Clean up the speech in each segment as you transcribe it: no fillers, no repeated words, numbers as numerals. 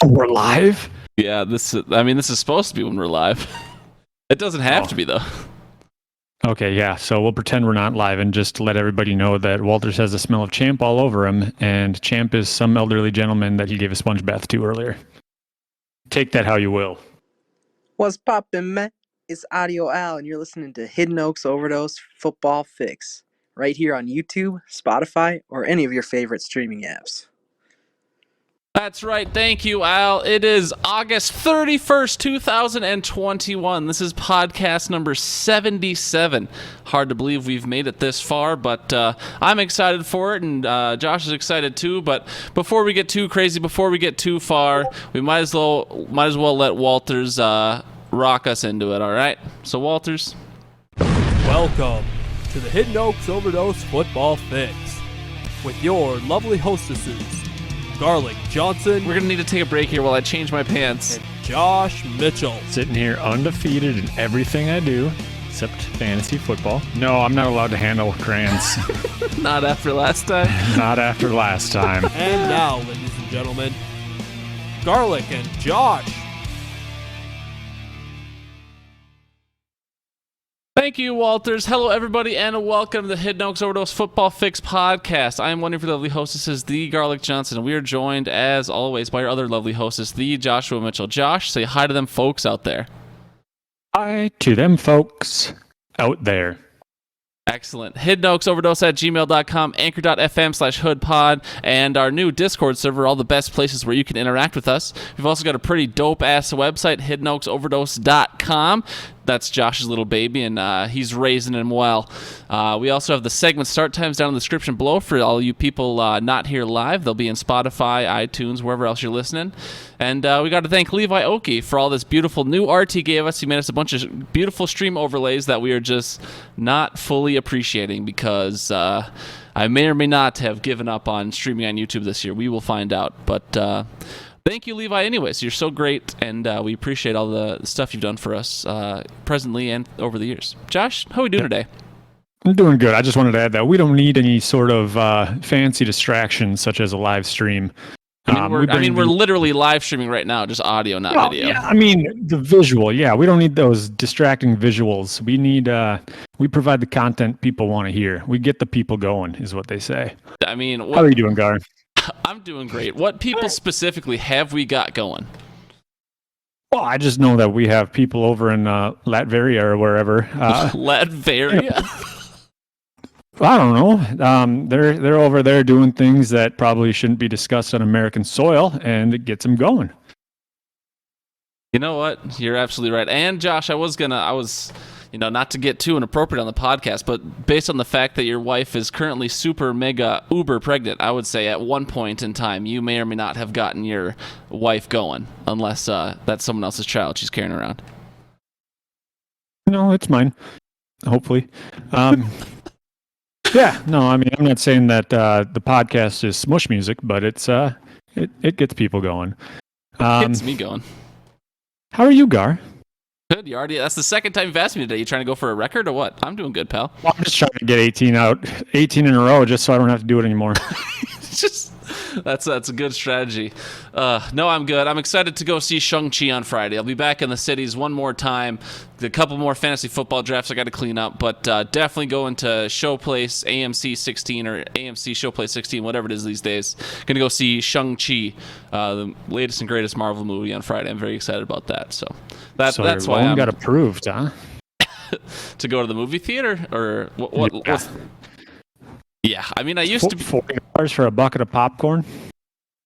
We're live? Yeah, this is supposed to be when we're live. It doesn't have to be, though. Okay, yeah, so we'll pretend we're not live and just let everybody know that Walters has the smell of Champ all over him, and Champ is some elderly gentleman that he gave a sponge bath to earlier. Take that how you will. What's poppin', man? It's Audio Al, and you're listening to Hidden Oaks Overdose Football Fix, right here on YouTube, Spotify, or any of your favorite streaming apps. That's right. Thank you, Al. It is August 31st, 2021. This is podcast number 77. Hard to believe we've made it this far, but I'm excited for it, and Josh is excited too. But before we get too crazy, before we get too far, we might as well let Walters rock us into it, all right? So, Walters. Welcome to the Hidden Oaks Overdose Football Fix with your lovely hostesses, Garlic Johnson. We're going to need to take a break here while I change my pants. And Josh Mitchell. Sitting here undefeated in everything I do, except fantasy football. No, I'm not allowed to handle crayons. Not after last time. Not after last time. And now, ladies and gentlemen, Garlic and Josh. Thank you, Walters. Hello, everybody, and welcome to the Hidden Oaks Overdose Football Fix podcast. I am one of your lovely hostesses, the Garlic Johnson, and we are joined, as always, by our other lovely hostess, the Joshua Mitchell. Josh, say hi to them folks out there. Hi to them folks out there. Excellent. HiddenOaksOverdose@gmail.com, anchor.fm/hoodpod, and our new Discord server, all the best places where you can interact with us. We've also got a pretty dope-ass website, HiddenOaksOverdose.com. That's Josh's little baby, and he's raising him well. We also have the segment start times down in the description below for all you people not here live. They'll be in Spotify, iTunes, wherever else you're listening. And we got to thank Levi Oki for all this beautiful new art he gave us. He made us a bunch of beautiful stream overlays that we are just not fully appreciating because I may or may not have given up on streaming on YouTube this year. We will find out. But thank you, Levi, anyways. You're so great, and we appreciate all the stuff you've done for us presently and over the years. Josh, how are we doing today? I'm doing good. I just wanted to add that we don't need any sort of fancy distractions such as a live stream. We're literally live streaming right now, just audio, not video. Yeah, I mean, the visual. Yeah, we don't need those distracting visuals. We need, we provide the content people want to hear. We get the people going, is what they say. I mean, how are you doing, Gar? I'm doing great. What people specifically have we got going? Well, I just know that we have people over in Latveria or wherever. Latveria? I don't know. They're over there doing things that probably shouldn't be discussed on American soil, and it gets them going. You know what? You're absolutely right. And Josh, I was not to get too inappropriate on the podcast, but based on the fact that your wife is currently super mega uber pregnant, I would say at one point in time you may or may not have gotten your wife going, unless that's someone else's child she's carrying around. No, it's mine. Hopefully. Yeah, no, I mean, I'm not saying that the podcast is smush music, but it's it gets people going. It gets me going. How are you, Gar? Good. That's the second time you've asked me today. You trying to go for a record or what? I'm doing good, pal. Well, I'm just trying to get 18 in a row, just so I don't have to do it anymore. That's a good strategy. No, I'm good. I'm excited to go see Shang-Chi on Friday. I'll be back in the cities one more time. A couple more fantasy football drafts I got to clean up, but definitely going to Showplace AMC 16 or AMC Showplace 16, whatever it is these days. Going to go see Shang-Chi, the latest and greatest Marvel movie on Friday. I'm very excited about that. So that's why I got approved, huh? To go to the movie theater or what? Yeah, I mean, I used to be $40 for a bucket of popcorn.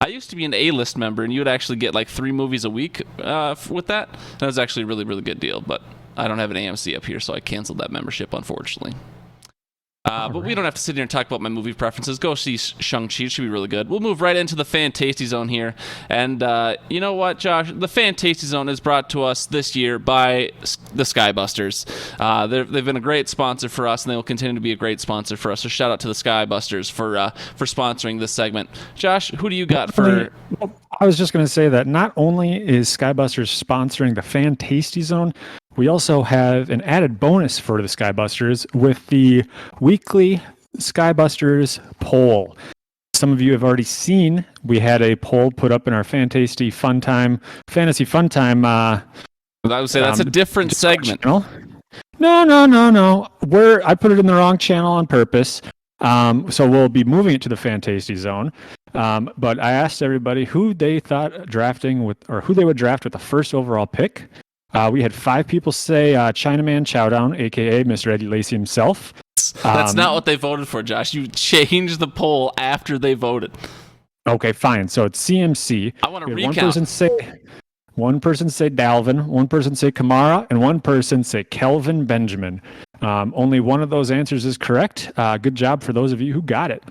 I used to be an A-list member, and you would actually get like 3 movies a week with that. That was actually a really, really good deal, but I don't have an AMC up here, so I canceled that membership, unfortunately. But we don't have to sit here and talk about my movie preferences. Go see Shang-Chi. It should be really good. We'll move right into the FanTASTY Zone here. And you know what, Josh? The FanTASTY Zone is brought to us this year by the Skybusters. They've been a great sponsor for us, and they will continue to be a great sponsor for us. So shout out to the Skybusters for sponsoring this segment. Josh, who do you got for... I was just going to say that not only is Skybusters sponsoring the FanTASTY Zone, we also have an added bonus for the Skybusters with the weekly Skybusters poll. some of you have already seen, we had a poll put up in our FanTASTY Fantasy Fun Time. I would say that's a different segment. Channel. No. I put it in the wrong channel on purpose. So we'll be moving it to the FanTASTY zone. But I asked everybody who they thought who they would draft with the first overall pick. We had 5 people say Chinaman Chowdown, aka Mr. Eddie Lacy himself. That's not what they voted for, Josh. You changed the poll after they voted. Okay, fine. So it's CMC. I want to recount. One person say Dalvin, one person say Kamara, and one person say Kelvin Benjamin. Only one of those answers is correct. Good job for those of you who got it.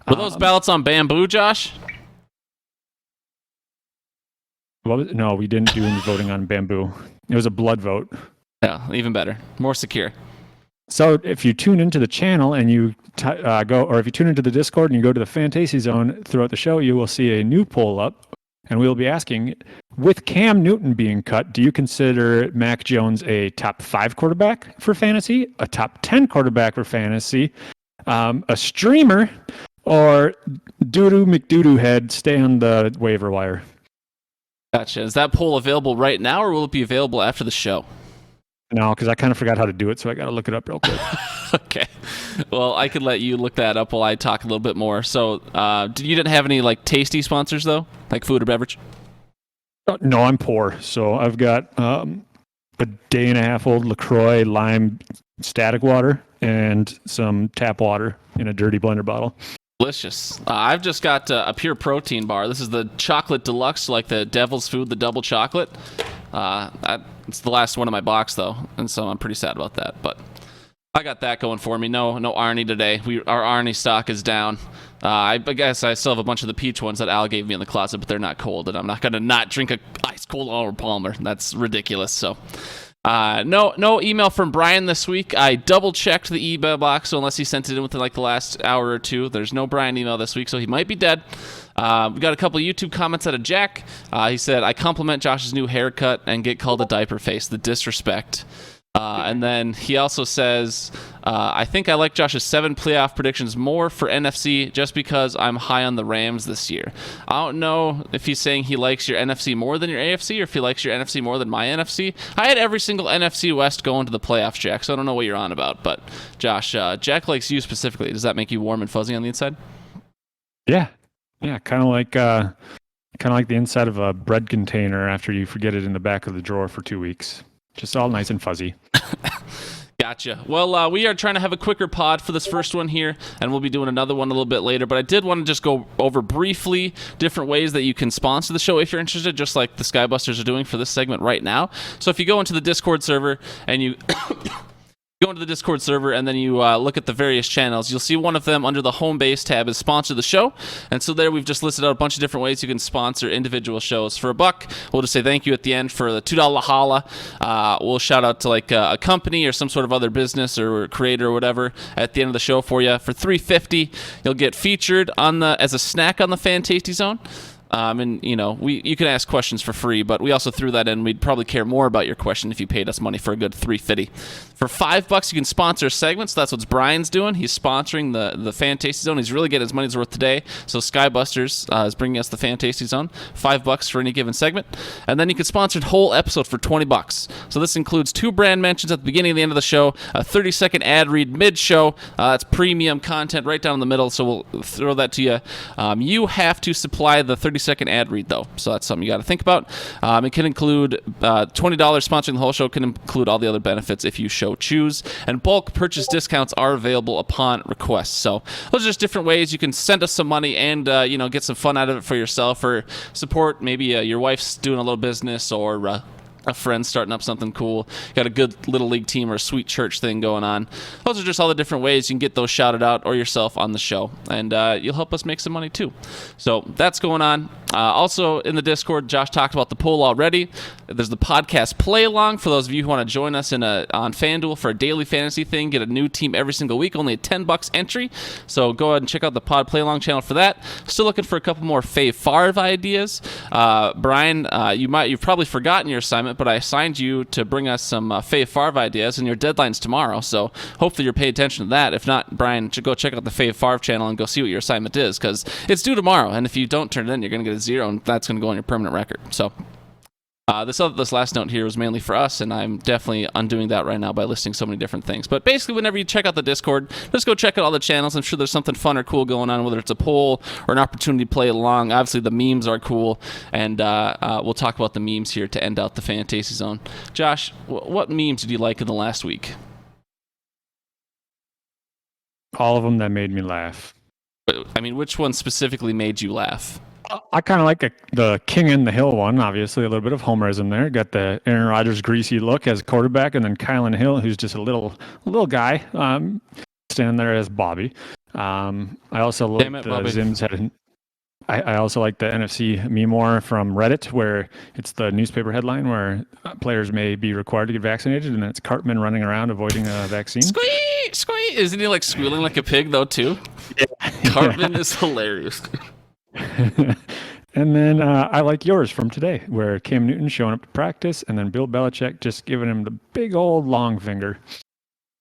Were those ballots on bamboo, Josh? No, we didn't do any voting on bamboo. It was a blood vote. Yeah, even better. More secure. So if you tune into the channel and you if you tune into the Discord and you go to the FanTASTY zone throughout the show, you will see a new poll up, and we'll be asking, with Cam Newton being cut, do you consider Mac Jones a top 5 quarterback for fantasy, a top 10 quarterback for fantasy, a streamer, or Doodoo McDoodoo head stay on the waiver wire? Gotcha. Is that poll available right now, or will it be available after the show? No, because I kind of forgot how to do it, so I got to look it up real quick. Okay. Well, I could let you look that up while I talk a little bit more. So, you didn't have any tasty sponsors though, like food or beverage? No, I'm poor, so I've got a day-and-a-half-old LaCroix lime static water and some tap water in a dirty blender bottle. Delicious. I've just got a pure protein bar. This is the chocolate deluxe, like the devil's food, the double chocolate. It's the last one in my box though, and so I'm pretty sad about that. But I got that going for me. No Arnie today. Our Arnie stock is down. I guess I still have a bunch of the peach ones that Al gave me in the closet, but they're not cold, and I'm not gonna not drink a ice cold Arnold Palmer. That's ridiculous. So. No email from Brian this week. I double checked the email box, so unless he sent it in within the last hour or two, there's no Brian email this week, so he might be dead. We got a couple of YouTube comments out of Jack. He said, I compliment Josh's new haircut and get called a diaper face. The disrespect. And then he also says, I think I like Josh's 7 playoff predictions more for NFC just because I'm high on the Rams this year. I don't know if he's saying he likes your NFC more than your AFC or if he likes your NFC more than my NFC. I had every single NFC West going to the playoffs, Jack, so I don't know what you're on about. But, Josh, Jack likes you specifically. Does that make you warm and fuzzy on the inside? Yeah, kind of like the inside of a bread container after you forget it in the back of the drawer for 2 weeks. Just all nice and fuzzy. Gotcha. Well, we are trying to have a quicker pod for this first one here, and we'll be doing another one a little bit later. But I did want to just go over briefly different ways that you can sponsor the show if you're interested, just like the Skybusters are doing for this segment right now. So if you go into the Discord server and you... Go into the Discord server and then you look at the various channels. You'll see one of them under the home base tab is sponsor the show. And so there we've just listed out a bunch of different ways you can sponsor individual shows. For $1, we'll just say thank you at the end. For the $2 holla, we'll shout out to a company or some sort of other business or creator or whatever at the end of the show for you. For $3.50, you'll get featured as a snack on the FanTASTY Zone. And you can ask questions for free, but we also threw that in. We'd probably care more about your question if you paid us money for a good $3.50. For $5, you can sponsor a segment. So that's what Brian's doing. He's sponsoring the FanTASTY Zone. He's really getting his money's worth today. So Skybusters is bringing us the FanTASTY Zone. $5 for any given segment, and then you can sponsor a whole episode for $20. So this includes 2 brand mentions at the beginning and the end of the show, a 30-second ad read mid-show. That's premium content right down in the middle. So we'll throw that to you. You have to supply the 30-second ad read though, so that's something you got to think about. It can include $20 sponsoring the whole show, can include all the other benefits if you choose, and bulk purchase discounts are available upon request. So those are just different ways you can send us some money and get some fun out of it for yourself, or support maybe your wife's doing a little business, or a friend starting up something cool, got a good little league team or a sweet church thing going on. Those are just all the different ways you can get those shouted out or yourself on the show, and you'll help us make some money too. So that's going on. Also in the Discord, Josh talked about the poll already. There's the podcast play along for those of you who want to join us on FanDuel for a daily fantasy thing. Get a new team every single week, only a $10 entry. So go ahead and check out the pod play along channel for that. Still looking for a couple more Favre ideas. Brian, you've probably forgotten your assignment, assignment, but I assigned you to bring us some Fave Favre ideas, and your deadline's tomorrow, so hopefully you're paying attention to that. If not, Brian, go check out the Fave Favre channel and go see what your assignment is, because it's due tomorrow, and if you don't turn it in, you're going to get a 0, and that's going to go on your permanent record. So this last note here was mainly for us, and I'm definitely undoing that right now by listing so many different things. But basically, whenever you check out the Discord, just go check out all the channels. I'm sure there's something fun or cool going on, whether it's a poll or an opportunity to play along. Obviously, the memes are cool, and we'll talk about the memes here to end out the FanTASTY Zone. Josh, what memes did you like in the last week? All of them that made me laugh. I mean, which one specifically made you laugh? I kind of like the King in the Hill one, obviously. A little bit of homerism there. Got the Aaron Rodgers greasy look as quarterback, and then Kylan Hill, who's just a little guy, standing there as Bobby. I also like the Zims had. I also like the NFC meme more from Reddit, where it's the newspaper headline where players may be required to get vaccinated, and it's Cartman running around avoiding a vaccine. Squeak, squeak! Isn't he like squealing like a pig though too? Yeah. Cartman is hilarious. And then I like yours from today, where Cam Newton showing up to practice, and then Bill Belichick just giving him the big old long finger.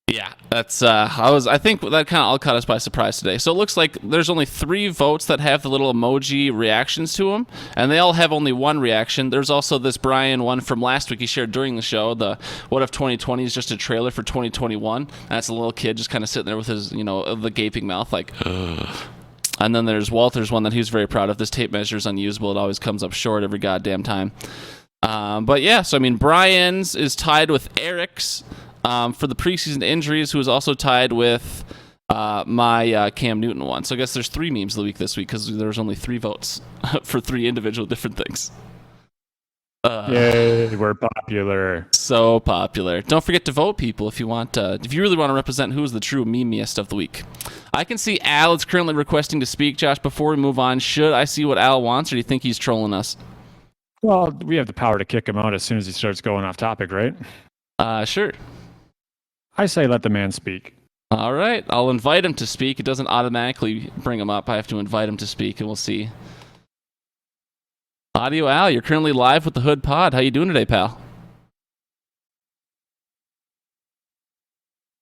Yeah, that's I think that kind of all caught us by surprise today. So it looks like there's only 3 votes that have the little emoji reactions to them, and they all have only one reaction. There's also this Brian one from last week he shared during the show. The What If 2020 is just a trailer for 2021. That's a little kid just kind of sitting there with his, the gaping mouth like. And then there's Walter's one that he was very proud of. This tape measure is unusable. It always comes up short every goddamn time. But yeah, so I mean, Brian's is tied with Eric's for the preseason injuries, who is also tied with my Cam Newton one. So I guess there's 3 memes of the week this week because there was only 3 votes for 3 individual different things. Yay, we're popular. So popular. Don't forget to vote, people, if you want. If you really want to represent who's the true memeiest of the week. I can see Al is currently requesting to speak. Josh, before we move on, should I see what Al wants, or do you think he's trolling us? Well, we have the power to kick him out as soon as he starts going off topic, right? Sure. I say let the man speak. All right. I'll invite him to speak. It doesn't automatically bring him up. I have to invite him to speak, and we'll see. Audio Al, you're currently live with the Hood Pod. How you doing today, pal?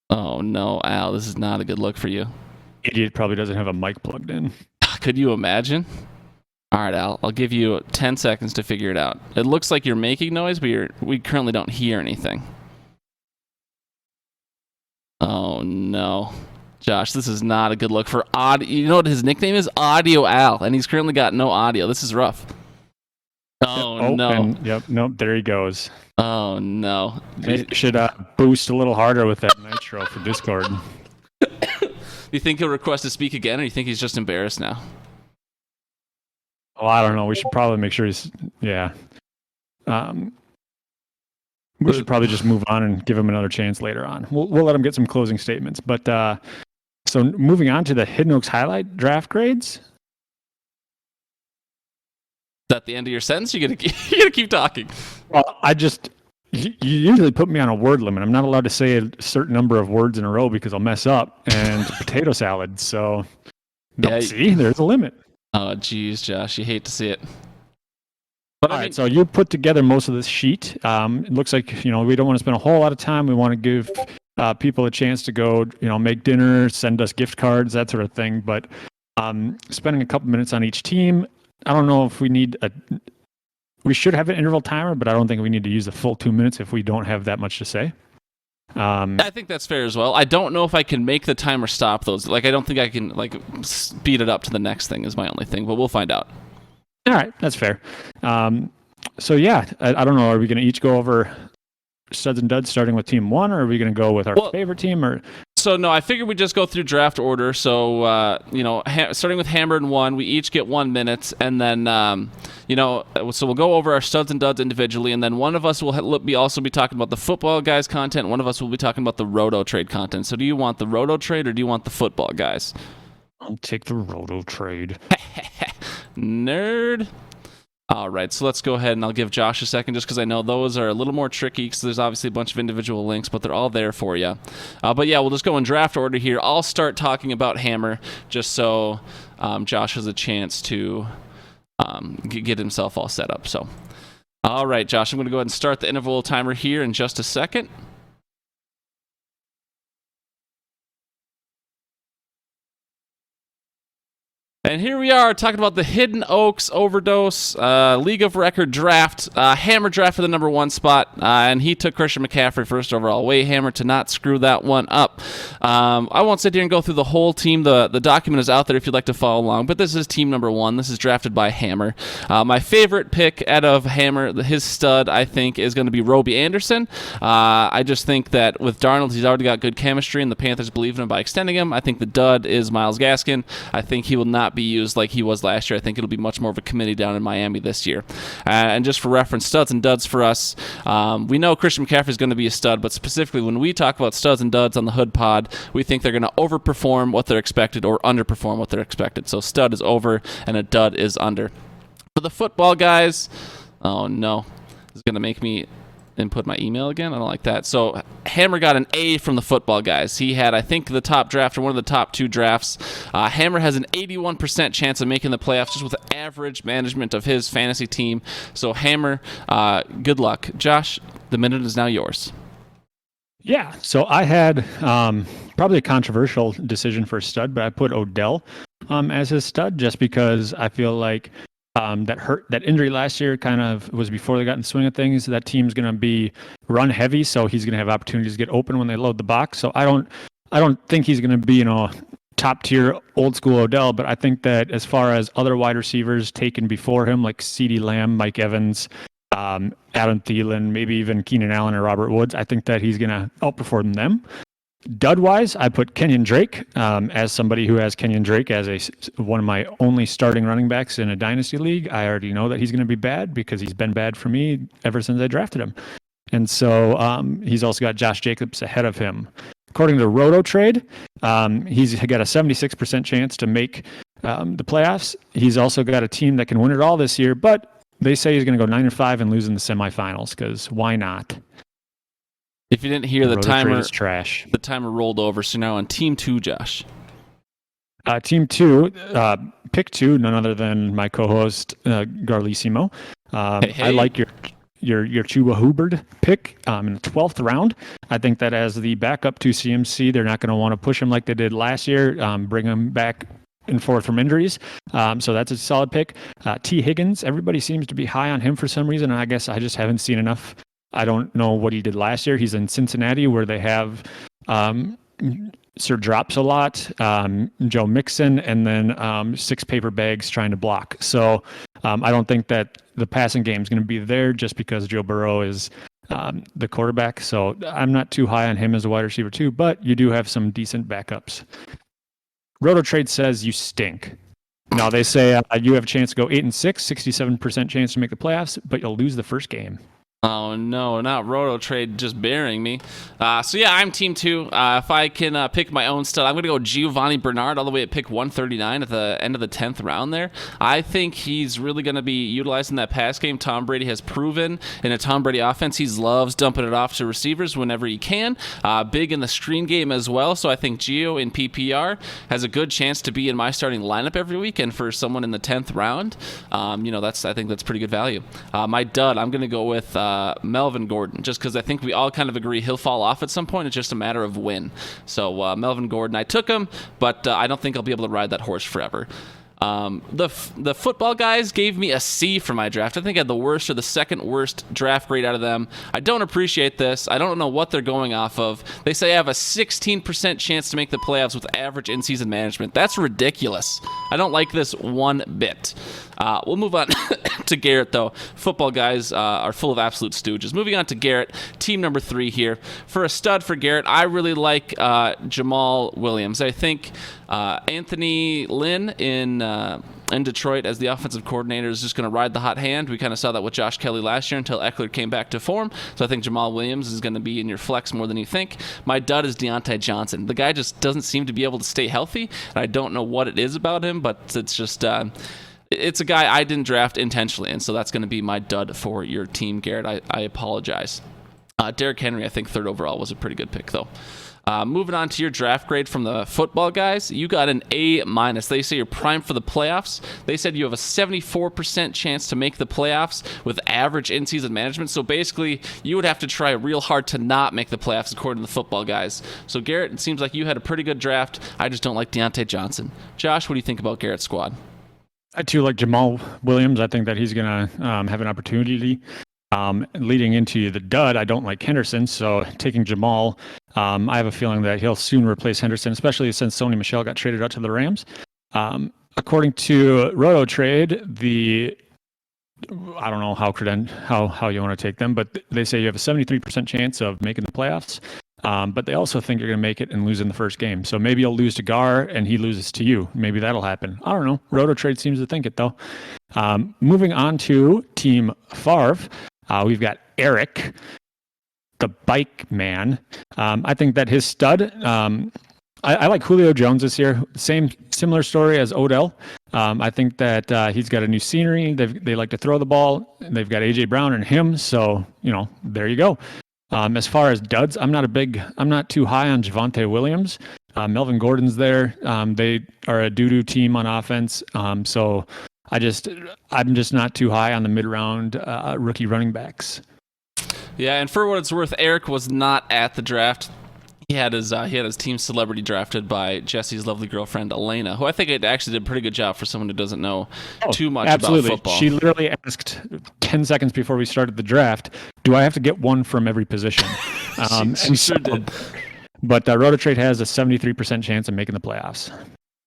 Oh, no, Al. This is not a good look for you. Idiot probably doesn't have a mic plugged in. Could you imagine? All right, Al. I'll give you 10 seconds to figure it out. It looks like you're making noise, but we currently don't hear anything. Oh, no. Josh, this is not a good look for audio. You know what his nickname is? Audio Al, and he's currently got no audio. This is rough. Oh, no. Nope, there he goes. Oh, no. It should boost a little harder with that nitro for Discord. You think he'll request to speak again, or you think he's just embarrassed now? Oh, I don't know. We should probably make sure he's... Yeah. We should probably just move on and give him another chance later on. We'll let him get some closing statements. But so moving on to the Hidden Oaks highlight draft grades. Is that the end of your sentence? You're gonna keep talking. Well, you usually put me on a word limit. I'm not allowed to say a certain number of words in a row because I'll mess up. And potato salad. So, see, there's a limit. Oh, geez, Josh, you hate to see it. But all right, so you put together most of this sheet. It looks like we don't want to spend a whole lot of time. We want to give people a chance to go, make dinner, send us gift cards, that sort of thing. But spending a couple minutes on each team. I don't know if we need we should have an interval timer, but I don't think we need to use the full 2 minutes if we don't have that much to say. I think that's fair as well. I don't know if I can make the timer stop those. I don't think I can speed it up to the next thing is my only thing, but we'll find out. All right, that's fair. So yeah, I don't know. Are we going to each go over studs and duds starting with team 1, or are we going to go with our favorite team? Or so no, I figured we'd just go through draft order. So starting with Hammer and 1, we each get 1 minute, and then so we'll go over our studs and duds individually, and then one of us will also be talking about the football guys content. One of us will be talking about the Roto trade content. So do you want the Roto trade or do you want the football guys? I'll take the Roto trade. Nerd. All right, so let's go ahead and I'll give Josh a second just because I know those are a little more tricky because there's obviously a bunch of individual links, but they're all there for you. But yeah, we'll just go in draft order here. I'll start talking about Hammer just so Josh has a chance to get himself all set up. So All right, Josh, I'm going to go ahead and start the interval timer here in just a second. And here we are talking about the Hidden Oaks Overdose League of Record draft. Hammer drafted the number 1 spot, and he took Christian McCaffrey first overall. Way Hammer to not screw that one up. I won't sit here and go through the whole team. The document is out there if you'd like to follow along, but this is team number 1. This is drafted by Hammer. My favorite pick out of Hammer, his stud, I think, is going to be Roby Anderson. I just think that with Darnold, he's already got good chemistry, and the Panthers believe in him by extending him. I think the dud is Myles Gaskin. I think he will not be used like he was last year. I think it'll be much more of a committee down in Miami this year. And just for reference, studs and duds for us, we know Christian McCaffrey is going to be a stud, but specifically when we talk about studs and duds on the Hood Pod, we think they're going to overperform what they're expected or underperform what they're expected. So stud is over and a dud is under. For the football guys, oh no, this is going to make me input my email again. I don't like that. So Hammer got an A from the football guys. He had, I think, the top draft or one of the top 2 drafts. Hammer has an 81% chance of making the playoffs just with the average management of his fantasy team. So Hammer, good luck. Josh, the minute is now yours. Yeah, so I had probably a controversial decision for stud, but I put Odell as his stud just because I feel like that injury last year kind of was before they got in the swing of things. That team's going to be run heavy, so he's going to have opportunities to get open when they load the box. So I don't think he's going to be top tier old school Odell, but I think that as far as other wide receivers taken before him, like CeeDee Lamb, Mike Evans, Adam Thielen, maybe even Keenan Allen or Robert Woods, I think that he's going to outperform them. Dud-wise, I put Kenyon Drake as somebody who has Kenyon Drake as one of my only starting running backs in a dynasty league. I already know that he's going to be bad because he's been bad for me ever since I drafted him. And so he's also got Josh Jacobs ahead of him. According to RotoTrade, he's got a 76% chance to make the playoffs. He's also got a team that can win it all this year, but they say he's going to go 9-5 and lose in the semifinals because why not? If you didn't hear, the timer is trash. The timer rolled over, so now on team 2, Josh. Team 2, pick 2, none other than my co-host Garlissimo. Hey. I like your Chuba Hubbard pick in the 12th round. I think that as the backup to CMC, they're not going to want to push him like they did last year, bring him back and forth from injuries. So that's a solid pick. T. Higgins, everybody seems to be high on him for some reason, and I guess I just haven't seen enough. I don't know what he did last year. He's in Cincinnati where they have Sir Drops a lot, Joe Mixon, and then 6 paper bags trying to block. So I don't think that the passing game is going to be there just because Joe Burrow is the quarterback. So I'm not too high on him as a wide receiver too, but you do have some decent backups. RotoTrade says you stink. Now they say you have a chance to go 8-6, 67% chance to make the playoffs, but you'll lose the first game. Oh, no, not RotoTrade just burying me. So, yeah, I'm team 2. If I can pick my own stud, I'm going to go Giovanni Bernard all the way at pick 139 at the end of the 10th round there. I think he's really going to be utilizing that pass game. Tom Brady has proven in a Tom Brady offense he loves dumping it off to receivers whenever he can. Big in the screen game as well. So I think Gio in PPR has a good chance to be in my starting lineup every week. And for someone in the 10th round, I think that's pretty good value. My dud, I'm going to go with Melvin Gordon, just because I think we all kind of agree he'll fall off at some point. It's just a matter of when. So Melvin Gordon, I took him, but I don't think I'll be able to ride that horse forever. The football guys gave me a C for my draft. I think I had the worst or the second worst draft grade out of them. I don't appreciate this. I don't know what they're going off of. They say I have a 16% chance to make the playoffs with average in-season management. That's ridiculous. I don't like this one bit. We'll move on to Garrett, though. Football guys are full of absolute stooges. Moving on to Garrett, team number 3 here. For a stud for Garrett, I really like Jamal Williams. I think Anthony Lynn in Detroit as the offensive coordinator is just going to ride the hot hand. We kind of saw that with Josh Kelly last year until Eckler came back to form. So I think Jamal Williams is going to be in your flex more than you think. My dud is Deontay Johnson. The guy just doesn't seem to be able to stay healthy. And I don't know what it is about him, but it's just... it's a guy I didn't draft intentionally, and so that's going to be my dud for your team, Garrett. I apologize. Derrick Henry, I think 3rd overall was a pretty good pick, though. Moving on to your draft grade from the football guys, you got an A-. They say you're primed for the playoffs. They said you have a 74% chance to make the playoffs with average in-season management. So basically, you would have to try real hard to not make the playoffs, according to the football guys. So Garrett, it seems like you had a pretty good draft. I just don't like Deontay Johnson. Josh, what do you think about Garrett's squad? I too like Jamal Williams. I think that he's going to have an opportunity. Leading into the dud, I don't like Henderson, so taking Jamal, I have a feeling that he'll soon replace Henderson, especially since Sony Michel got traded out to the Rams. According to RotoTrade, I don't know how you want to take them, but they say you have a 73% chance of making the playoffs. But they also think you're going to make it and lose in the first game. So maybe you'll lose to Gar and he loses to you. Maybe that'll happen. I don't know. RotoTrade seems to think it, though. Moving on to Team Favre, we've got Eric, the bike man. I think that his stud, I like Julio Jones this year. Similar story as Odell. I think that he's got a new scenery. They like to throw the ball. They've got A.J. Brown and him. So, there you go. As far as duds, I'm not too high on Javonte Williams. Melvin Gordon's there. They are a doo-doo team on offense. So I'm just not too high on the mid-round rookie running backs. Yeah, and for what it's worth, Eric was not at the draft. He had his team celebrity drafted by Jesse's lovely girlfriend Elena, who I think it actually did a pretty good job for someone who doesn't know too much about football. She literally asked 10 seconds before we started the draft, "Do I have to get one from every position?" She sure did. But RotoTrade has a 73% chance of making the playoffs.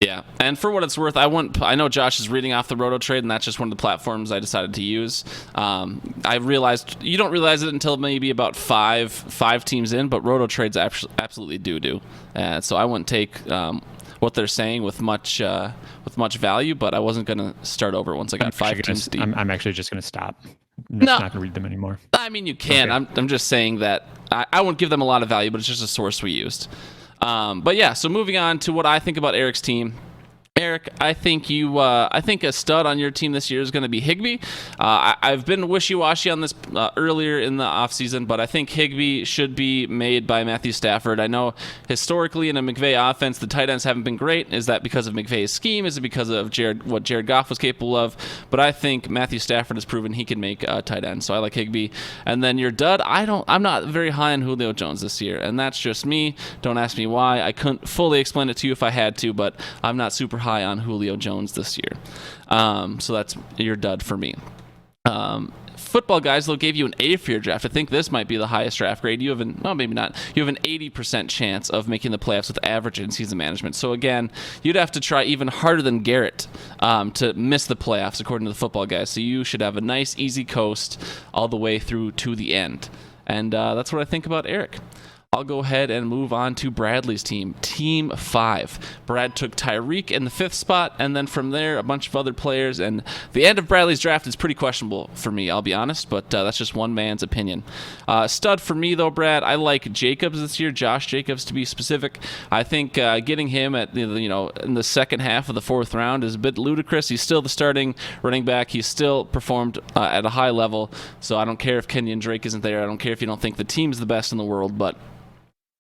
Yeah, and for what it's worth, I know Josh is reading off the RotoTrade, and that's just one of the platforms I decided to use. I realized you don't realize it until maybe about five teams in, but RotoTrade's absolutely doo-doo. So I wouldn't take what they're saying with much value, but I wasn't going to start over once I got five teams deep. I'm actually just going to stop. I'm not going to read them anymore. I mean, you can. Okay. I'm just saying that I won't give them a lot of value, but it's just a source we used. But yeah, so moving on to what I think about Eric's team. Eric, I think a stud on your team this year is going to be Higbee. I've been wishy-washy on this earlier in the offseason, but I think Higbee should be made by Matthew Stafford. I know historically in a McVay offense, the tight ends haven't been great. Is that because of McVay's scheme? Is it because of what Jared Goff was capable of? But I think Matthew Stafford has proven he can make tight ends, so I like Higbee. And then your dud, I'm not very high on Julio Jones this year, and that's just me. Don't ask me why. I couldn't fully explain it to you if I had to, but I'm not super high on Julio Jones this year. So that's your dud for me. Football guys, they'll give you an A for your draft. I think this might be the highest draft grade. You have maybe not. You have an 80% chance of making the playoffs with average in-season management. So again, you'd have to try even harder than Garrett to miss the playoffs, according to the football guys. So you should have a nice, easy coast all the way through to the end. And that's what I think about Eric. I'll go ahead and move on to Bradley's team, Team 5. Brad took Tyreek in the 5th spot, and then from there, a bunch of other players. And the end of Bradley's draft is pretty questionable for me, I'll be honest, but that's just one man's opinion. Stud for me, though, Brad, I like Jacobs this year, Josh Jacobs to be specific. I think getting him at in the second half of the 4th round is a bit ludicrous. He's still the starting running back. He's still performed at a high level, so I don't care if Kenyon Drake isn't there. I don't care if you don't think the team's the best in the world, but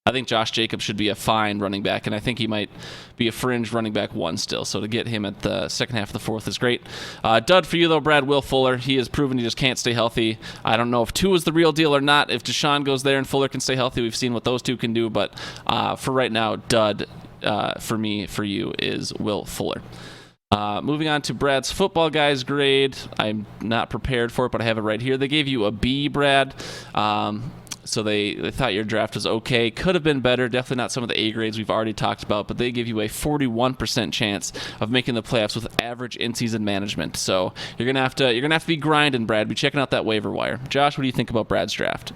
I think Josh Jacobs should be a fine running back, and I think he might be a fringe running back 1 still. So to get him at the second half of the 4th is great. Dud for you, though, Brad, Will Fuller. He has proven he just can't stay healthy. I don't know if 2 is the real deal or not. If Deshaun goes there and Fuller can stay healthy, we've seen what those 2 can do. But for right now, dud for you is Will Fuller. Moving on to Brad's football guys grade. I'm not prepared for it, but I have it right here. They gave you a B, Brad. So they thought your draft was okay. Could have been better. Definitely not some of the A grades we've already talked about, but they give you a 41% chance of making the playoffs with average in-season management. So you're gonna have to be grinding, Brad. Be checking out that waiver wire. Josh, what do you think about Brad's draft?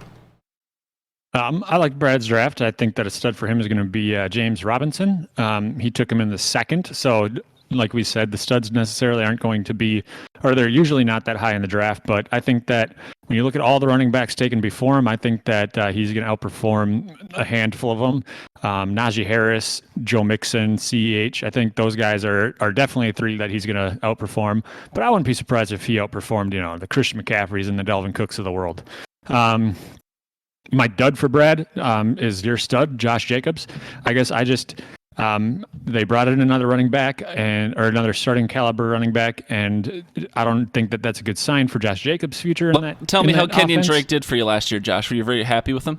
I like Brad's draft. I think that a stud for him is going to be James Robinson. He took him in the 2nd, so like we said, the studs necessarily aren't going to be, or they're usually not that high in the draft, but I think that when you look at all the running backs taken before him, I think that he's going to outperform a handful of them. Najee Harris, Joe Mixon, CEH. I think those guys are definitely 3 that he's going to outperform, but I wouldn't be surprised if he outperformed, the Christian McCaffreys and the Dalvin Cooks of the world. My dud for Brad is your stud, Josh Jacobs. I guess they brought in another running back or another starting caliber running back, and I don't think that that's a good sign for Josh Jacobs' future. Tell me how Kenyon offense. Drake did for you last year, Josh. Were you very happy with him?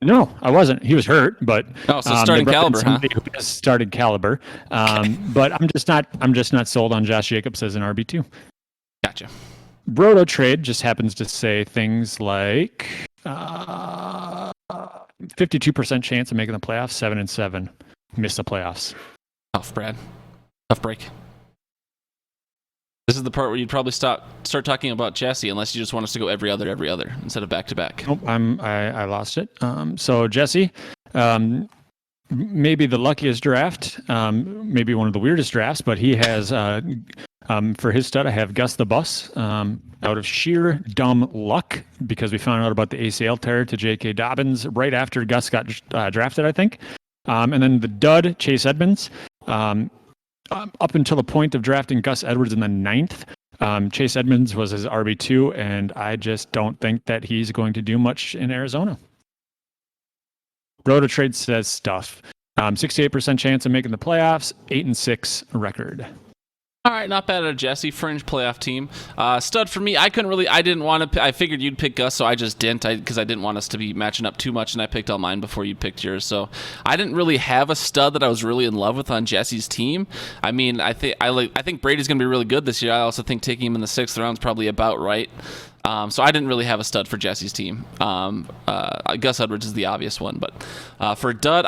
No, I wasn't. He was hurt, but so starting caliber, huh? Starting caliber, but I'm just not sold on Josh Jacobs as an RB2. Gotcha. Roto Trade just happens to say things like 52% chance of making the playoffs, 7-7, miss the playoffs. Tough, Brad. Tough break. This is the part where you'd probably start talking about Jesse, unless you just want us to go every other instead of back to back. Nope, I lost it. So Jesse, maybe the luckiest draft, maybe one of the weirdest drafts, but he has for his stud, I have Gus the Bus out of sheer dumb luck because we found out about the ACL tear to J.K. Dobbins right after Gus got drafted, I think. And then the dud, Chase Edmonds. Up until the point of drafting Gus Edwards in the 9th, Chase Edmonds was his RB2, and I just don't think that he's going to do much in Arizona. Roto Trade says stuff. 68% chance of making the playoffs, 8-6 record. All right, not bad at a Jesse fringe playoff team. Stud for me, I didn't want to. I figured you'd pick Gus, so I just didn't, because I didn't want us to be matching up too much, and I picked all mine before you picked yours. So I didn't really have a stud that I was really in love with on Jesse's team. I mean, I think Brady's going to be really good this year. I also think taking him in the 6th round is probably about right. So I didn't really have a stud for Jesse's team. Gus Edwards is the obvious one, but for dud,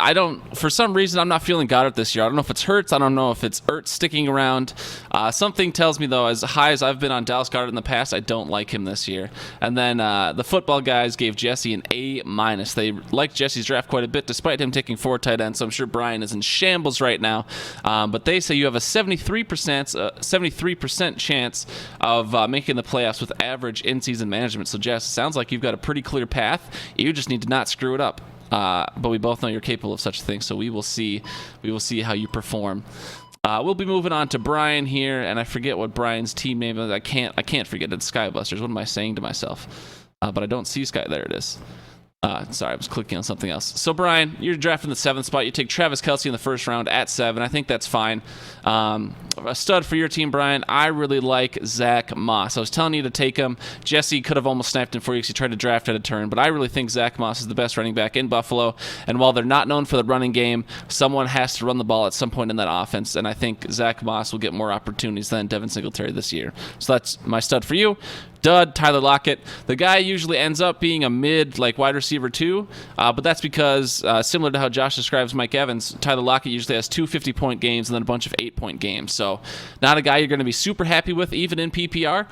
for some reason, I'm not feeling Goddard this year. I don't know if it's Hurts. I don't know if it's Ertz sticking around. Something tells me, though, as high as I've been on Dallas Goddard in the past, I don't like him this year. And then the football guys gave Jesse an A-. They liked Jesse's draft quite a bit, despite him taking 4 tight ends, so I'm sure Brian is in shambles right now. But they say you have a 73% chance of making the playoffs with average in-season management. So, Jess, sounds like you've got a pretty clear path. You just need to not screw it up. But we both know you're capable of such a thing, so we will see how you perform. We'll be moving on to Brian here, and I forget what Brian's team name is. I can't forget it. It's Skybusters. What am I saying to myself? But I don't see Sky. There it is. Sorry, I was clicking on something else. So, Brian, you're drafting the 7th spot. You take Travis Kelce in the 1st round at 7. I think that's fine. A stud for your team, Brian. I really like Zach Moss. I was telling you to take him. Jesse could have almost sniped him for you because he tried to draft at a turn, but I really think Zach Moss is the best running back in Buffalo. And while they're not known for the running game, someone has to run the ball at some point in that offense, and I think Zach Moss will get more opportunities than Devin Singletary this year. So that's my stud for you. Dud, Tyler Lockett. The guy usually ends up being a mid, wide receiver 2, but that's because, similar to how Josh describes Mike Evans, Tyler Lockett usually has 2 50-point games and then a bunch of 8-point games. So not a guy you're going to be super happy with, even in PPR,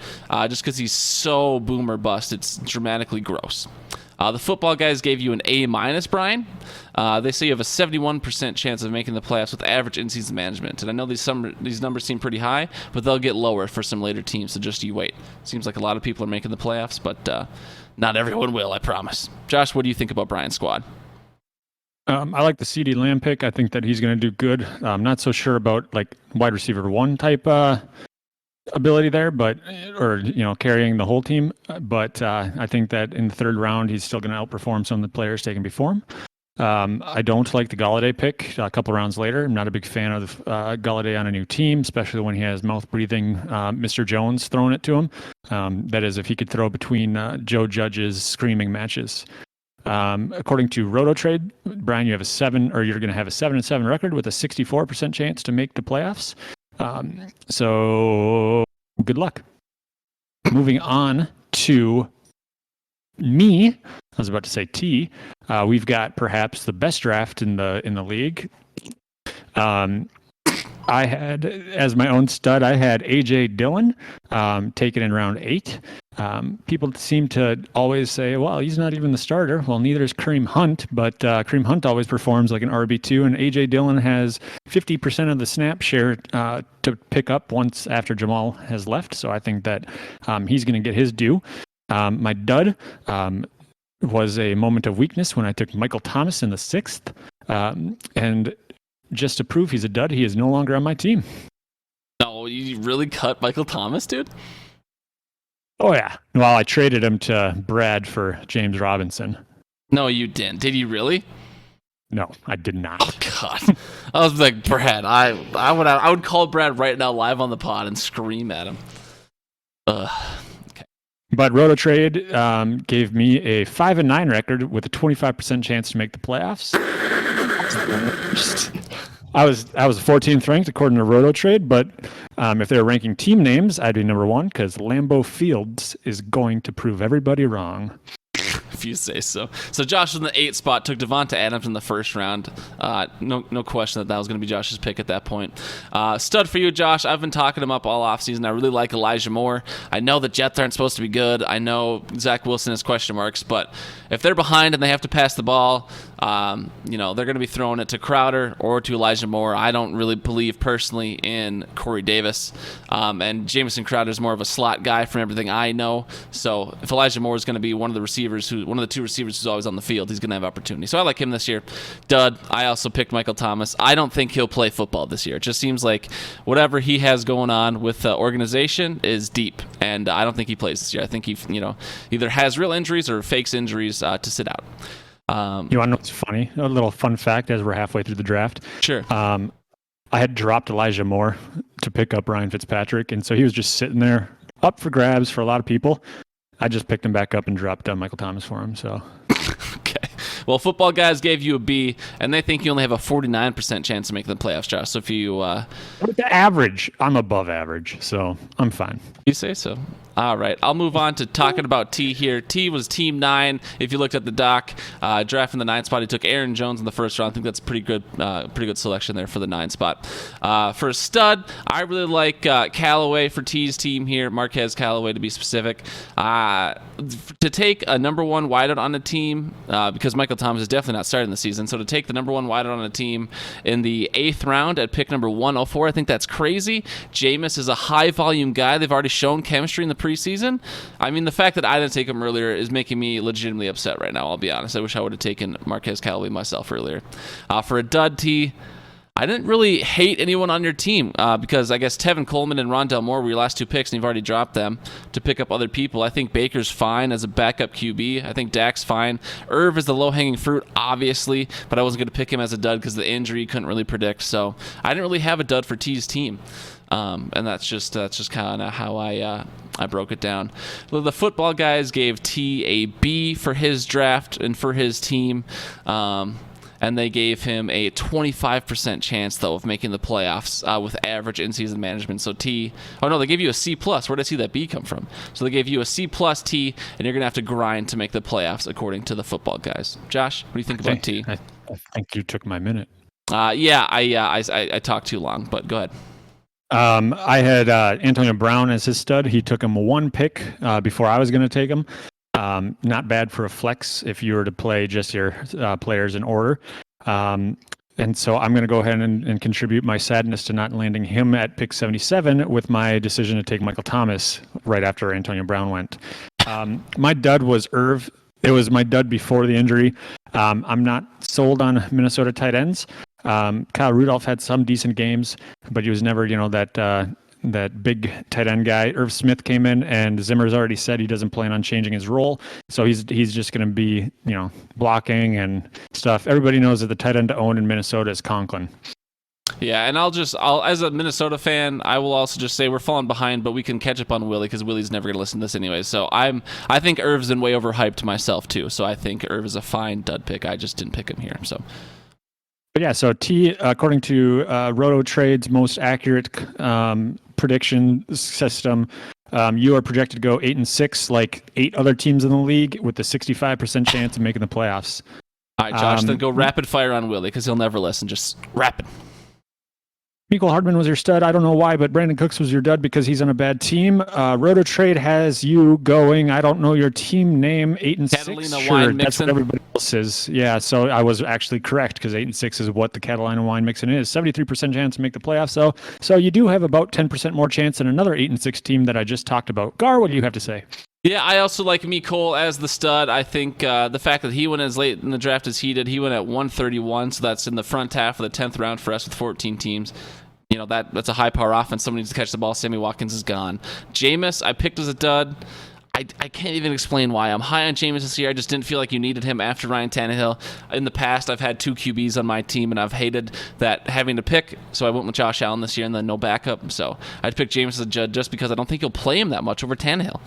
just because he's so boom or bust. It's dramatically gross. The football guys gave you an A-, Brian. They say you have a 71% chance of making the playoffs with average in-season management. And I know these numbers seem pretty high, but they'll get lower for some later teams, so just you wait. Seems like a lot of people are making the playoffs, but not everyone will, I promise. Josh, what do you think about Brian's squad? I like the CeeDee Lamb pick. I think that he's going to do good. I'm not so sure about wide receiver 1 type ability there, or carrying the whole team. But I think that in the 3rd round, he's still going to outperform some of the players taken before him. I don't like the Golladay pick a couple rounds later. I'm not a big fan of Golladay on a new team, especially when he has mouth-breathing Mr. Jones throwing it to him. That is, if he could throw between Joe Judge's screaming matches. According to Roto Trade, Brian, you're going to have a 7-7 record with a 64% chance to make the playoffs. So good luck. Moving on to me, I was about to say T. We've got perhaps the best draft in the league. I had, as my own stud, I had A.J. Dillon taken in round 8. People seem to always say, well, he's not even the starter. Well, neither is Kareem Hunt, but Kareem Hunt always performs like an RB2, and A.J. Dillon has 50% of the snap share to pick up once after Jamal has left, so I think that he's going to get his due. My dud was a moment of weakness when I took Michael Thomas in the 6th, and just to prove he's a dud, he is no longer on my team. No, you really cut Michael Thomas, dude? Oh, yeah. Well, I traded him to Brad for James Robinson. No, you didn't. Did you really? No, I did Oh not. God, I was like, Brad. I would call Brad right now live on the pod and scream at him. Ugh. But RotoTrade gave me a 5-9 record with a 25% chance to make the playoffs. I was 14th ranked according to RotoTrade, but if they were ranking team names, I'd be number one because Lambeau Fields is going to prove everybody wrong. If you say so. So Josh in the 8th spot took Devonta Adams in the first round. No question that was going to be Josh's pick at that point. Stud for you, Josh. I've been talking him up all offseason. I really like Elijah Moore. I know the Jets aren't supposed to be good. I know Zach Wilson has question marks, but if they're behind and they have to pass the ball, they're going to be throwing it to Crowder or to Elijah Moore. I don't really believe personally in Corey Davis. And Jamison Crowder is more of a slot guy from everything I know. So if Elijah Moore is going to be one of the two receivers who's always on the field, he's going to have opportunity. So I like him this year. Dud. I also picked Michael Thomas. I don't think he'll play football this year. It just seems like whatever he has going on with the organization is deep, and I don't think he plays this year. I think he, either has real injuries or fakes injuries to sit out. You want to know what's funny? A little fun fact as we're halfway through the draft. Sure. I had dropped Elijah Moore to pick up Ryan Fitzpatrick, and so he was just sitting there up for grabs for a lot of people. I just picked him back up and dropped Michael Thomas for him. So, okay. Well, Football Guys gave you a B, and they think you only have a 49% chance of making the playoffs, Josh. So if you with the average, I'm above average, so I'm fine. You say so. All right, I'll move on to talking about T here. T was Team 9. If you looked at the doc, drafting the 9 spot, he took Aaron Jones in the first round. I think that's a pretty good selection there for the 9 spot. For a stud, I really like Callaway for T's team here, Marquez Callaway to be specific. To take a number 1 wideout on the team, because Michael Thomas is definitely not starting the season, so to take the number 1 wideout on a team in the 8th round at pick number 104, I think that's crazy. Jameis is a high-volume guy. They've already shown chemistry in the preseason. I mean, the fact that I didn't take him earlier is making me legitimately upset right now, I'll be honest. I wish I would have taken Marquez Callaway myself earlier. For a dud T, I didn't really hate anyone on your team because I guess Tevin Coleman and Rondell Moore were your last 2 picks, and you've already dropped them to pick up other people. I think Baker's fine as a backup QB. I think Dak's fine. Irv is the low-hanging fruit, obviously, but I wasn't going to pick him as a dud because the injury couldn't really predict. So I didn't really have a dud for T's team. And that's just kind of how I broke it down. The Football Guys gave T a B for his draft and for his team, and they gave him a 25% chance though of making the playoffs with average in-season management. So T, they gave you a C plus. Where did I see that B come from? So they gave you a C plus T, and you're gonna have to grind to make the playoffs according to the Football Guys. Josh, what do you think about T? I think you took my minute. I talked too long, but go ahead. I had Antonio Brown as his stud. He took him 1 pick before I was going to take him. Not bad for a flex if you were to play just your players in order. And so I'm going to go ahead and contribute my sadness to not landing him at pick 77 with my decision to take Michael Thomas right after Antonio Brown went. My dud was Irv. It was my dud before the injury. I'm not sold on Minnesota tight ends. Kyle Rudolph had some decent games, but he was never, that big tight end guy. Irv Smith came in, and Zimmer's already said he doesn't plan on changing his role, so he's just going to be, blocking and stuff. Everybody knows that the tight end to own in Minnesota is Conklin. Yeah, and I'll as a Minnesota fan, I will also just say we're falling behind, but we can catch up on Willie because Willie's never going to listen to this anyway. So I think Irv's been way overhyped myself too. So I think Irv is a fine dud pick. I just didn't pick him here. So. But yeah, so T, according to RotoTrade's most accurate prediction system, you are projected to go 8-6, like 8 other teams in the league, with a 65% chance of making the playoffs. All right, Josh, then go rapid fire on Willie because he'll never listen. Just rapid. Mecole Hardman was your stud. I don't know why, but Brandon Cooks was your dud because he's on a bad team. RotoTrade has you going, I don't know your team name, 8-6. Catalina sure, Wine that's Mixin. what everybody else is. Yeah, so I was actually correct because 8-6 is what the Catalina Wine Mixin is. 73% chance to make the playoffs, though. So you do have about 10% more chance than another 8-6 team that I just talked about. Gar, what do you have to say? Yeah, I also like Mecole as the stud. I think the fact that he went as late in the draft as he did, he went at 131, so that's in the front half of the 10th round for us with 14 teams. That's a high-power offense. Someone needs to catch the ball. Sammy Watkins is gone. Jameis, I picked as a dud. I can't even explain why. I'm high on Jameis this year. I just didn't feel like you needed him after Ryan Tannehill. In the past, I've had 2 QBs on my team, and I've hated that having to pick, so I went with Josh Allen this year and then no backup. So I'd pick Jameis as a judge just because I don't think you'll play him that much over Tannehill.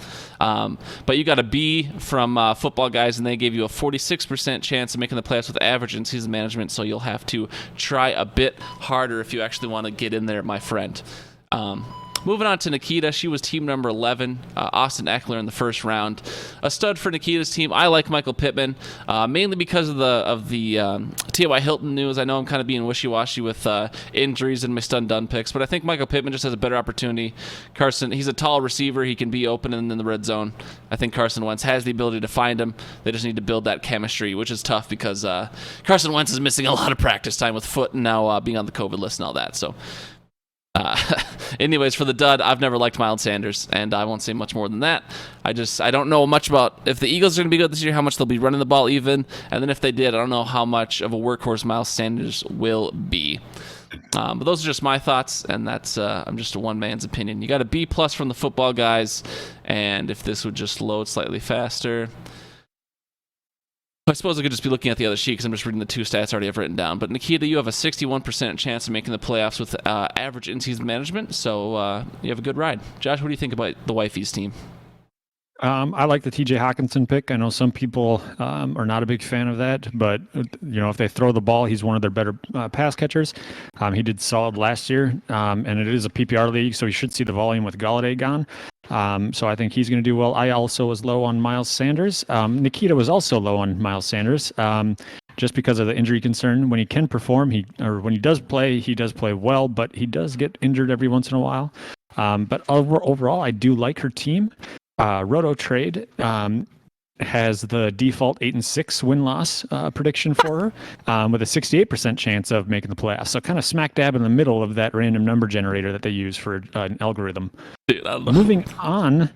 But you got a B from Football Guys, and they gave you a 46% chance of making the playoffs with average in season management, so you'll have to try a bit harder if you actually want to get in there, my friend. Moving on to Nikita, she was team number 11, Austin Eckler in the first round. A stud for Nikita's team. I like Michael Pittman, mainly because of the T.Y. Hilton news. I know I'm kind of being wishy-washy with injuries and my stun-done picks, but I think Michael Pittman just has a better opportunity. Carson, he's a tall receiver. He can be open in the red zone. I think Carson Wentz has the ability to find him. They just need to build that chemistry, which is tough because Carson Wentz is missing a lot of practice time with foot and now being on the COVID list and all that. So. Anyways, for the dud, I've never liked Miles Sanders, and I won't say much more than that. I don't know much about if the Eagles are going to be good this year, how much they'll be running the ball even, and then if they did, I don't know how much of a workhorse Miles Sanders will be. But those are just my thoughts, and that's I'm just a one man's opinion. You got a B+ from the Football Guys, and if this would just load slightly faster. I suppose I could just be looking at the other sheet because I'm just reading the 2 stats I already have written down. But Nikita, you have a 61% chance of making the playoffs with average in-season management, so you have a good ride. Josh, what do you think about the Wifey's team? I like the TJ Hawkinson pick. I know some people are not a big fan of that, but if they throw the ball, he's one of their better pass catchers. He did solid last year, and it is a PPR league, so he should see the volume with Galladay gone. So I think he's going to do well. I also was low on Miles Sanders. Nikita was also low on Miles Sanders, just because of the injury concern. When he can perform, when he does play well, but he does get injured every once in a while. But overall, I do like her team. Roto Trade has the default 8-6 win-loss prediction for her, with a 68% chance of making the playoffs. So kind of smack dab in the middle of that random number generator that they use for an algorithm. Dude, Moving on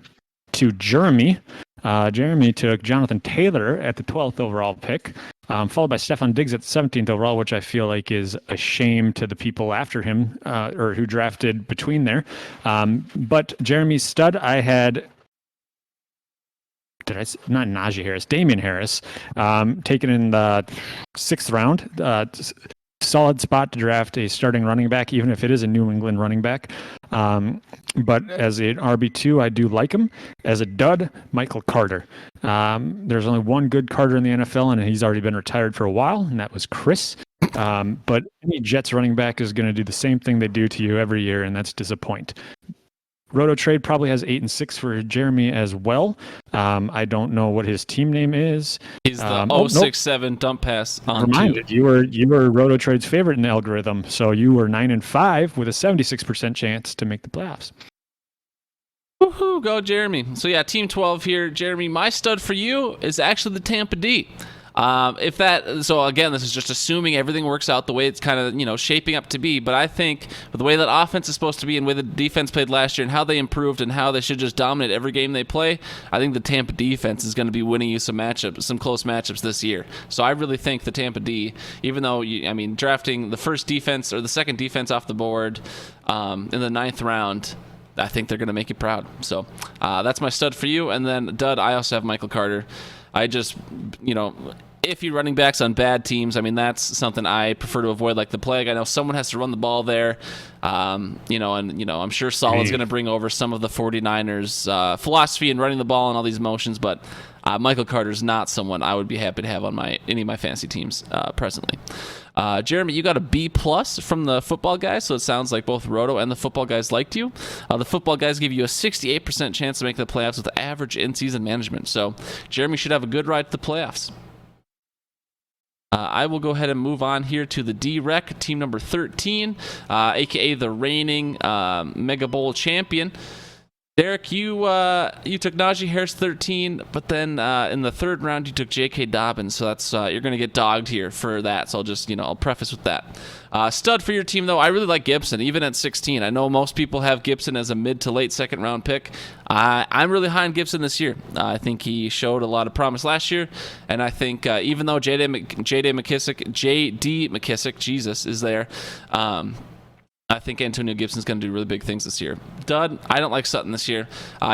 to Jeremy. Jeremy took Jonathan Taylor at the 12th overall pick, followed by Stephon Diggs at the 17th overall, which I feel like is a shame to the people after him or who drafted between there. But Jeremy's stud, I had... not Najee Harris, Damian Harris, taken in the 6th round. Solid spot to draft a starting running back, even if it is a New England running back. But as an RB2, I do like him. As a dud, Michael Carter. There's only one good Carter in the NFL, and he's already been retired for a while, and that was Chris. But any Jets running back is going to do the same thing they do to you every year, and that's disappoint. Roto Trade probably has 8-6 for Jeremy as well. I don't know what his team name is. He's the 067 dump pass on Reminded, 2. you were Roto Trade's favorite in the algorithm, so you were 9-5 with a 76% chance to make the playoffs. Woohoo, go Jeremy. So yeah, team 12 here. Jeremy, my stud for you is actually the Tampa D. So again, this is just assuming everything works out the way it's kind of, shaping up to be. But I think with the way that offense is supposed to be and the way the defense played last year and how they improved and how they should just dominate every game they play, I think the Tampa defense is going to be winning you some close matchups this year. So I really think the Tampa D, even though, drafting the first defense or the second defense off the board in the 9th round, I think they're going to make you proud. So that's my stud for you. And then dud, I also have Michael Carter. I just, if you're running backs on bad teams, that's something I prefer to avoid like the plague. I know someone has to run the ball there, I'm sure Solid's going to bring over some of the 49ers philosophy in running the ball and all these motions, but Michael Carter's not someone I would be happy to have on any of my fantasy teams presently. Jeremy, you got a B+ from the Football Guys, so it sounds like both Roto and the Football Guys liked you. The Football Guys give you a 68% chance to make the playoffs with average in-season management, so Jeremy should have a good ride to the playoffs. I will go ahead and move on here to the D-Rec, team number 13, a.k.a. the reigning Mega Bowl champion. Derek, you took Najee Harris 13, but then in the 3rd round you took J.K. Dobbins, so that's you're going to get dogged here for that. So I'll just I'll preface with that. Stud for your team though, I really like Gibson, even at 16. I know most people have Gibson as a mid to late 2nd round pick. I'm really high on Gibson this year. I think he showed a lot of promise last year, and I think even though J.D. McKissick, Jesus, is there. I think Antonio Gibson's going to do really big things this year. Dud, I don't like Sutton this year.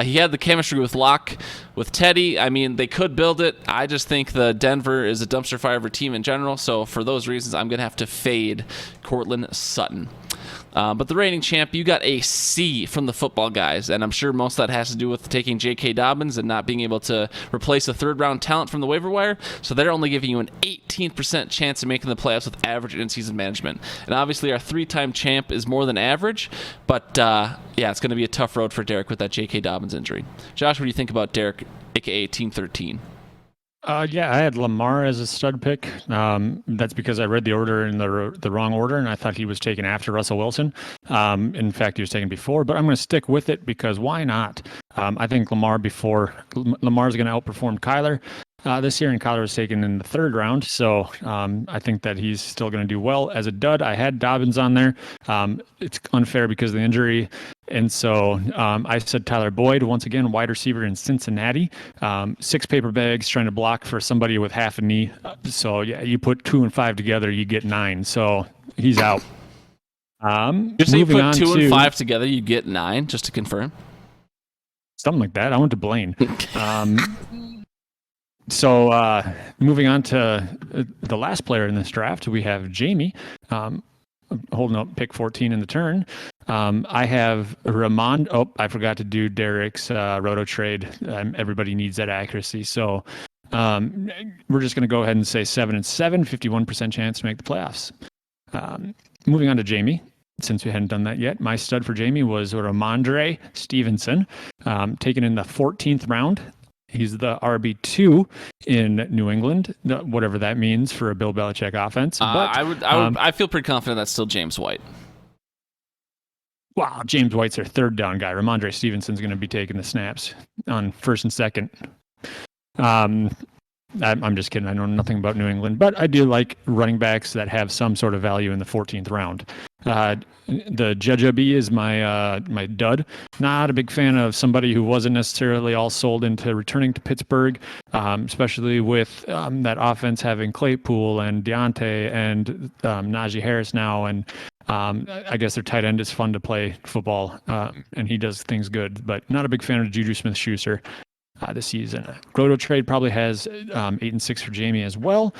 He had the chemistry with Locke, with Teddy. I mean, they could build it. I just think the Denver is a dumpster fire of a team in general. So for those reasons, I'm going to have to fade Cortland Sutton. But the reigning champ, you got a C from the football guys, and I'm sure most of that has to do with taking J.K. Dobbins and not being able to replace a third-round talent from the waiver wire, so they're only giving you an 18% chance of making the playoffs with average in-season management. And obviously our three-time champ is more than average, but yeah, it's going to be a tough road for Derek with that J.K. Dobbins injury. Josh, what do you think about Derek, a.k.a. Team 13? Yeah, I had Lamar as a stud pick. That's because I read the order in the wrong order, and I thought he was taken after Russell Wilson. In fact, he was taken before, but I'm going to stick with it because why not? I think Lamar's going to outperform Kyler this year, and Kyler was taken in the third round, so I think that he's still going to do well. As a dud, I had Dobbins on there. It's unfair because of the injury. And so I said Tyler Boyd, once again, wide receiver in Cincinnati. 6 paper bags trying to block for somebody with half a knee. So, yeah, you put 2 and 5 together, you get 9. So he's out. Just so you put 2 and 5 together, you get 9, just to confirm? Something like that. I went to Blaine. So moving on to the last player in this draft, we have Jamie. Holding up pick 14 in the turn. I have Ramon. Oh, I forgot to do Derek's roto trade. Everybody needs that accuracy. So we're just going to go ahead and say 7-7, 51% chance to make the playoffs. Moving on to Jamie, since we hadn't done that yet. My stud for Jamie was Ramondre Stevenson, taken in the 14th round. He's the RB2 in New England, whatever that means for a Bill Belichick offense. But I feel pretty confident that's still James White. Wow, James White's their third down guy. Ramondre Stevenson's going to be taking the snaps on first and second. I'm just kidding. I know nothing about New England, but I do like running backs that have some sort of value in the 14th round. The Judge is my dud. Not a big fan of somebody who wasn't necessarily all sold into returning to Pittsburgh, especially with that offense having Claypool and Deontay and Najee Harris now. And I guess their tight end is fun to play football, and he does things good. But not a big fan of Juju Smith-Schuster this season. Roto Trade probably has 8-6 for Jamie as well,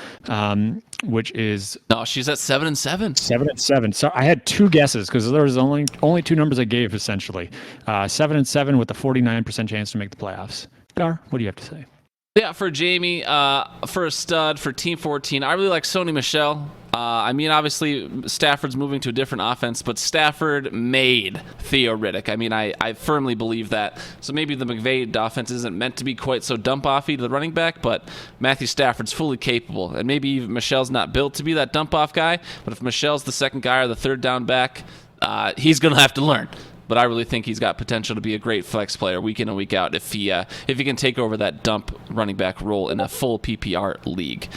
which is she's at 7-7. 7-7. So I had 2 guesses because there was only 2 numbers I gave essentially. 7-7 with a 49% chance to make the playoffs. Gar, what do you have to say? Yeah, for Jamie, for a stud, for Team 14, I really like Sony Michel. I mean, obviously, Stafford's moving to a different offense, but Stafford made Theo Riddick. I mean, I firmly believe that. So maybe the McVay offense isn't meant to be quite so dump-offy to the running back, but Matthew Stafford's fully capable. And maybe even Michel's not built to be that dump-off guy, but if Michel's the second guy or the third down back, he's going to have to learn. But I really think he's got potential to be a great flex player week in and week out if he can take over that dump running back role in a full PPR league.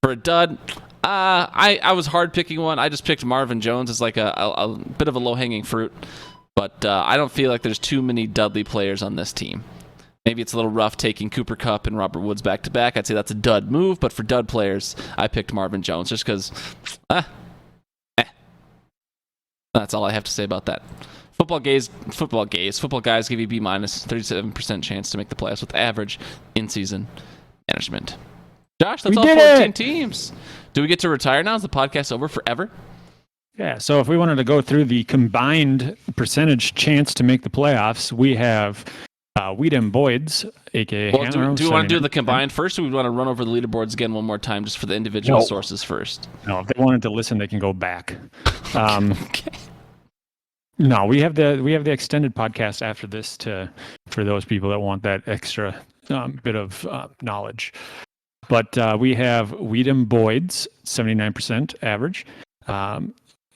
For a dud, I was hard picking one. I just picked Marvin Jones as like a bit of a low-hanging fruit. But I don't feel like there's too many Dudley players on this team. Maybe it's a little rough taking Cooper Kupp and Robert Woods back-to-back. I'd say that's a dud move. But for dud players, I picked Marvin Jones just because, That's all I have to say about that. Football guys give you B-, 37% chance to make the playoffs with average in-season management. Josh, that's all 14 teams. Do we get to retire now? Is the podcast over forever? Yeah, so if we wanted to go through the combined percentage chance to make the playoffs, we have Weedham Boyds, a.k.a. Do we want to do the combined first, or do we want to run over the leaderboards again one more time just for the individual sources first? No, if they wanted to listen, they can go back. Okay. No, we have the extended podcast after this for those people that want that extra bit of knowledge. But we have Weedham Boyds, 79% average.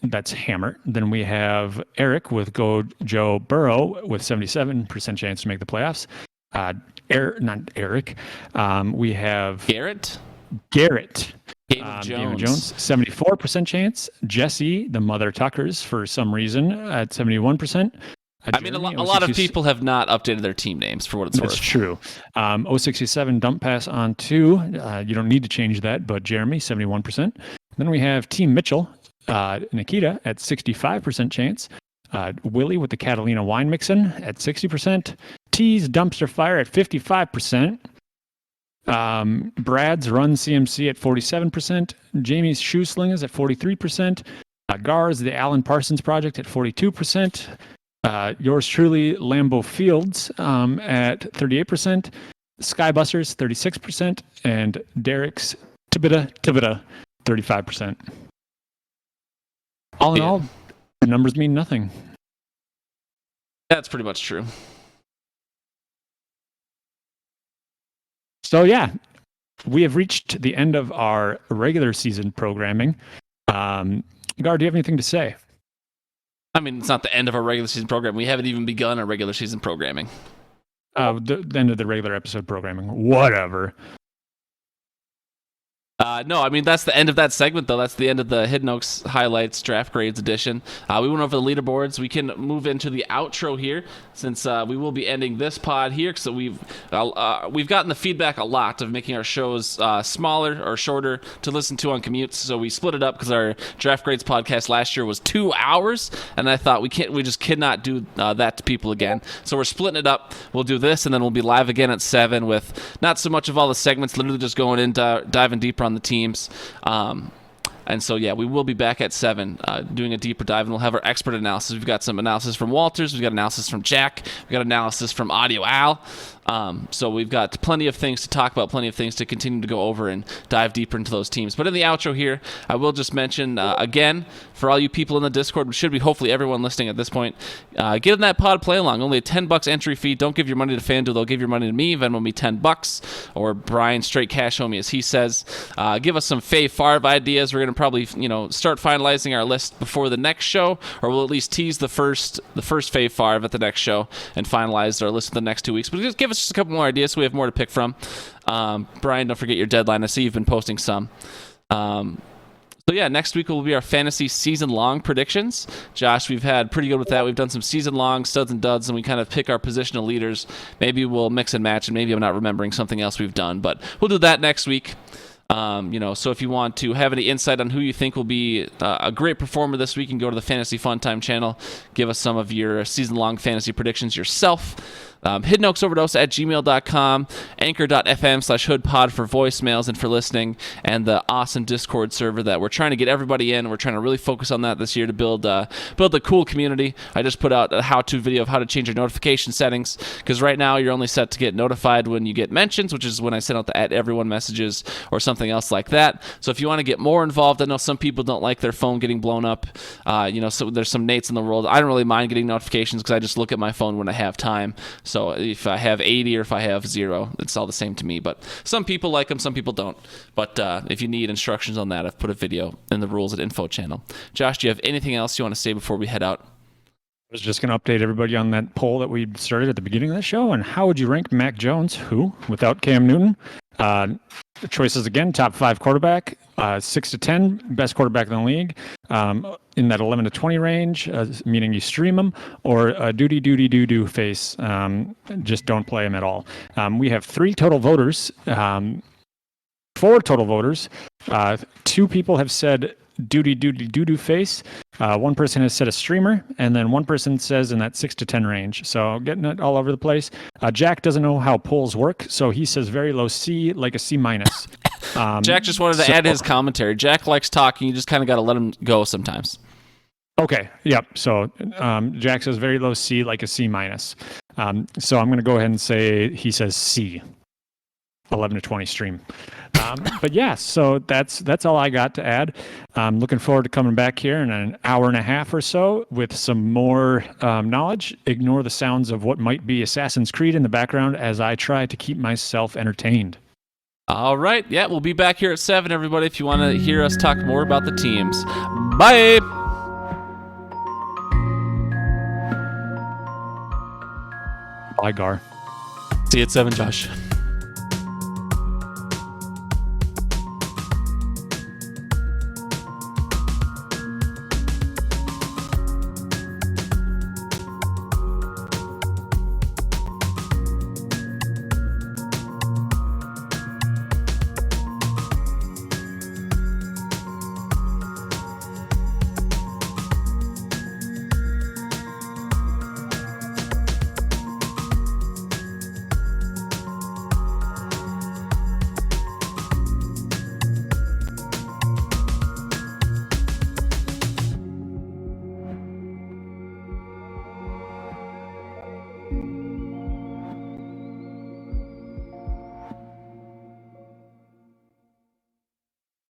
That's Hammer. Then we have Eric with Go Joe Burrow with 77% chance to make the playoffs. Not Eric. We have Garrett. David Jones, 74% chance. Jesse, the mother Tuckers, for some reason, at 71%. I mean, a lot of people have not updated their team names for what it's worth. That's true. 067 dump pass on 2. You don't need to change that, but Jeremy, 71%. Then we have Team Mitchell, Nikita at 65% chance. Willie with the Catalina wine mixin at 60%. T's Dumpster Fire at 55%. Brad's Run CMC at 47%. Jamie's Shoe Slingers at 43%. Gar's The Alan Parsons Project at 42%. Yours truly, Lambeau Fields at 38%. Skybusters 36%. And Derek's Tibita 35%. All in all, the numbers mean nothing. That's pretty much true. So yeah, we have reached the end of our regular season programming. Gar, do you have anything to say? I mean, it's not the end of our regular season program. We haven't even begun our regular season programming. The end of the regular episode programming. Whatever. No, I mean, that's the end of that segment, though. That's the end of the Hidden Oaks Highlights Draft Grades edition. We went over the leaderboards. We can move into the outro here, since we will be ending this pod here. So we've gotten the feedback a lot of making our shows smaller or shorter to listen to on commutes. So we split it up because our Draft Grades podcast last year was 2 hours, and I thought we just cannot do that to people again. So we're splitting it up. We'll do this, and then we'll be live again at 7 with not so much of all the segments, literally just going in, diving deeper on the teams. And so, yeah, we will be back at 7 doing a deeper dive, and we'll have our expert analysis. We've got some analysis from Walters. We've got analysis from Jack. We've got analysis from Audio Al. So we've got plenty of things to talk about, plenty of things to continue to go over and dive deeper into those teams. But in the outro here, I will just mention, again, for all you people in the Discord, which should be hopefully everyone listening at this point, get in that pod play along. Only a $10 entry fee. Don't give your money to FanDuel. They'll give your money to me. Venmo me $10, or Brian straight cash homie, as he says. Give us some Faye Favre ideas. We're going to probably, start finalizing our list before the next show, or we'll at least tease the first Faye Favre at the next show and finalize our list for the next 2 weeks. But just give us just a couple more ideas so we have more to pick from. Brian, don't forget your deadline. I see you've been posting some. So yeah, next week will be our fantasy season-long predictions. Josh, we've had pretty good with that. We've done some season-long studs and duds, and we kind of pick our positional leaders. Maybe we'll mix and match, and maybe I'm not remembering something else we've done, but we'll do that next week. So if you want to have any insight on who you think will be a great performer this week, you can go to the Fantasy Fun Time channel. Give us some of your season-long fantasy predictions yourself. HiddenOaksOverdose@gmail.com, anchor.fm/hoodpod for voicemails and for listening, and the awesome Discord server that we're trying to get everybody in. We're trying to really focus on that this year to build a cool community. I just put out a how-to video of how to change your notification settings, because right now you're only set to get notified when you get mentions, which is when I send out the @everyone messages or something else like that. So if you want to get more involved, I know some people don't like their phone getting blown up. So there's some Nates in the world. I don't really mind getting notifications because I just look at my phone when I have time. So if I have 80 or if I have 0, it's all the same to me. But some people like them, some people don't. But if you need instructions on that, I've put a video in the rules at info channel. Josh, do you have anything else you want to say before we head out? I was just going to update everybody on that poll that we started at the beginning of the show. And how would you rank Mac Jones, who, without Cam Newton? The choices again: top 5 quarterback, 6 to 10, best quarterback in the league, in that 11 to 20 range, meaning you stream him, or a do face, just don't play him at all. We have 3 total voters, 4 total voters. 2 people have said do face. 1 person has said a streamer, and then 1 person says in that 6 to 10 range. So getting it all over the place. Jack doesn't know how polls work, so he says very low C, like a C minus. Jack just wanted to add his commentary. Jack likes talking. You just kind of got to let him go sometimes. Okay. Yep. So Jack says very low C, like a C minus. So I'm going to go ahead and say he says C. 11 to 20 stream. But yeah, so that's all I got to add. I'm looking forward to coming back here in an hour and a half or so with some more knowledge. Ignore the sounds of what might be Assassin's Creed in the background as I try to keep myself entertained. All right. Yeah, we'll be back here at 7, everybody, if you want to hear us talk more about the teams. Bye! Bye, Gar. See you at 7, Josh.